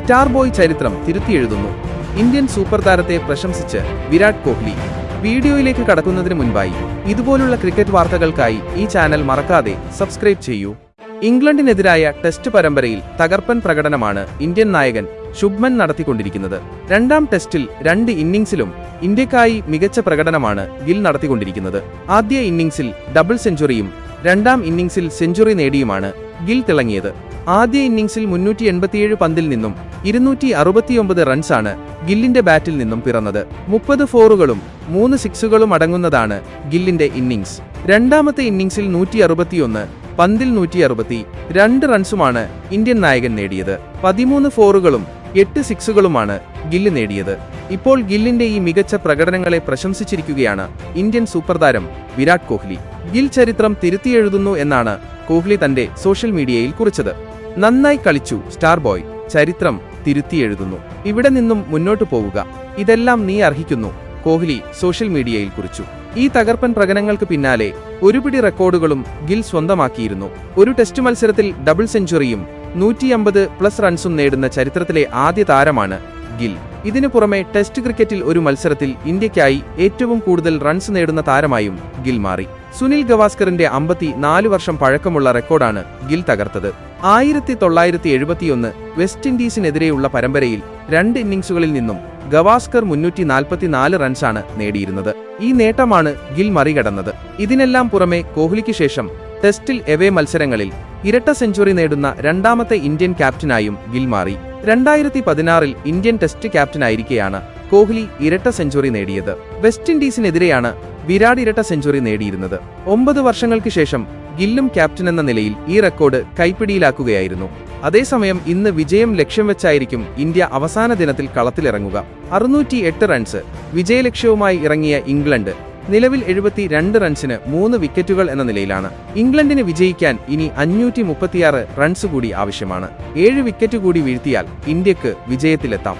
Star boy ചരിത്രം തിരുത്തിയെഴുതുന്നു. Indian super താരത്തെ പ്രശംസിച്ച് വിരാട് കോഹ്ലി. വീഡിയോയിലേക്ക് കടക്കുന്നതിന് മുൻപായി ഇതുപോലുള്ള ക്രിക്കറ്റ് വാർത്തകൾക്കായി ഈ ചാനൽ മറക്കാതെ സബ്സ്ക്രൈബ് ചെയ്യൂ. ഇംഗ്ലണ്ടിനെതിരായ ടെസ്റ്റ് പരമ്പരയിൽ തകർപ്പൻ പ്രകടനമാണ് ഇന്ത്യൻ നായകൻ ശുഭ്മൻ നടത്തിക്കൊണ്ടിരിക്കുന്നത്. രണ്ടാം ടെസ്റ്റിൽ 2 ഇന്നിംഗ്സിലും ഇന്ത്യക്കായി മികച്ച പ്രകടനമാണ് ഗിൽ നടത്തിക്കൊണ്ടിരിക്കുന്നത്. ആദ്യ ഇന്നിംഗ്സിൽ ഡബിൾ സെഞ്ചുറിയും രണ്ടാം ഇന്നിംഗ്സിൽ സെഞ്ചുറി നേടിയുമാണ് ഗിൽ തിളങ്ങിയത്. ആദ്യ ഇന്നിംഗ്സിൽ 387 പന്തിൽ നിന്നും 269 റൺസാണ് ഗില്ലിന്റെ ബാറ്റിൽ നിന്നും പിറന്നത്. 30 ഫോറുകളും 3 സിക്സുകളും അടങ്ങുന്നതാണ് ഗില്ലിന്റെ ഇന്നിംഗ്സ്. രണ്ടാമത്തെ ഇന്നിംഗ്സിൽ 161 പന്തിൽ 162 റൺസുമാണ് ഇന്ത്യൻ നായകൻ നേടിയത്. 13 ഫോറുകളും 8 സിക്സുകളുമാണ് ഗില്ല് നേടിയത്. ഇപ്പോൾ ഗില്ലിന്റെ ഈ മികച്ച പ്രകടനങ്ങളെ പ്രശംസിച്ചിരിക്കുകയാണ് ഇന്ത്യൻ സൂപ്പർ താരം വിരാട് കോഹ്ലി. ഗിൽ ചരിത്രം തിരുത്തിയെഴുതുന്നു എന്നാണ് കോഹ്ലി തന്റെ സോഷ്യൽ മീഡിയയിൽ കുറിച്ചത്. നന്നായി കളിച്ചു സ്റ്റാർ ബോയ്, ചരിത്രം തിരുത്തിയെഴുതുന്നു. ഇവിടെ നിന്നും മുന്നോട്ടു പോവുക, ഇതെല്ലാം നീ അർഹിക്കുന്നു, കോഹ്ലി സോഷ്യൽ മീഡിയയിൽ കുറിച്ചു. ഈ തകർപ്പൻ പ്രകടനങ്ങൾക്ക് പിന്നാലെ ഒരുപിടി റെക്കോർഡുകളും ഗിൽ സ്വന്തമാക്കിയിരുന്നു. ഒരു ടെസ്റ്റ് മത്സരത്തിൽ ഡബിൾ സെഞ്ചുറിയും 150+ റൺസും നേടുന്ന ചരിത്രത്തിലെ ആദ്യ താരമാണ് ഗിൽ. ഇതിനു പുറമെ ടെസ്റ്റ് ക്രിക്കറ്റിൽ ഒരു മത്സരത്തിൽ ഇന്ത്യയ്ക്കായി ഏറ്റവും കൂടുതൽ റൺസ് നേടുന്ന താരമായും ഗിൽ മാറി. സുനിൽ ഗവാസ്കറിന്റെ 54 വർഷം പഴക്കമുള്ള റെക്കോർഡാണ് ഗിൽ തകർത്തത്. 1971 വെസ്റ്റ് ഇൻഡീസിനെതിരെയുള്ള പരമ്പരയിൽ 2 ഇന്നിംഗ്സുകളിൽ നിന്നും ഗവാസ്കർ 344 റൺസാണ് നേടിയിരുന്നത്. ഈ നേട്ടമാണ് ഗിൽ മറികടന്നത്. ഇതിനെല്ലാം പുറമെ കോഹ്ലിക്ക് ശേഷം ടെസ്റ്റിൽ എവേ മത്സരങ്ങളിൽ ഇരട്ട സെഞ്ചുറി നേടുന്ന രണ്ടാമത്തെ ഇന്ത്യൻ ക്യാപ്റ്റനായും ഗിൽ മാറി. 2016 ഇന്ത്യൻ ടെസ്റ്റ് ക്യാപ്റ്റനായിരിക്കെയാണ് കോഹ്ലി ഇരട്ട സെഞ്ചുറി നേടിയത്. വെസ്റ്റ് ഇൻഡീസിനെതിരെയാണ് വിരാട് ഇരട്ട സെഞ്ചുറി നേടിയിരുന്നത്. 9 വർഷങ്ങൾക്ക് ശേഷം ഗില്ലും ക്യാപ്റ്റൻ എന്ന നിലയിൽ ഈ റെക്കോർഡ് കൈപ്പിടിയിലാക്കുകയായിരുന്നു. അതേസമയം ഇന്ന് വിജയം ലക്ഷ്യം വെച്ചായിരിക്കും ഇന്ത്യ അവസാന ദിനത്തിൽ കളത്തിലിറങ്ങുക. 608 റൺസ് വിജയലക്ഷ്യവുമായി ഇറങ്ങിയ ഇംഗ്ലണ്ട് നിലവിൽ 72 റൺസിന് 3 വിക്കറ്റുകൾ എന്ന നിലയിലാണ്. ഇംഗ്ലണ്ടിന് വിജയിക്കാൻ ഇനി 536 റൺസ് കൂടി ആവശ്യമാണ്. 7 വിക്കറ്റ് കൂടി വീഴ്ത്തിയാൽ ഇന്ത്യക്ക് വിജയത്തിലെത്താം.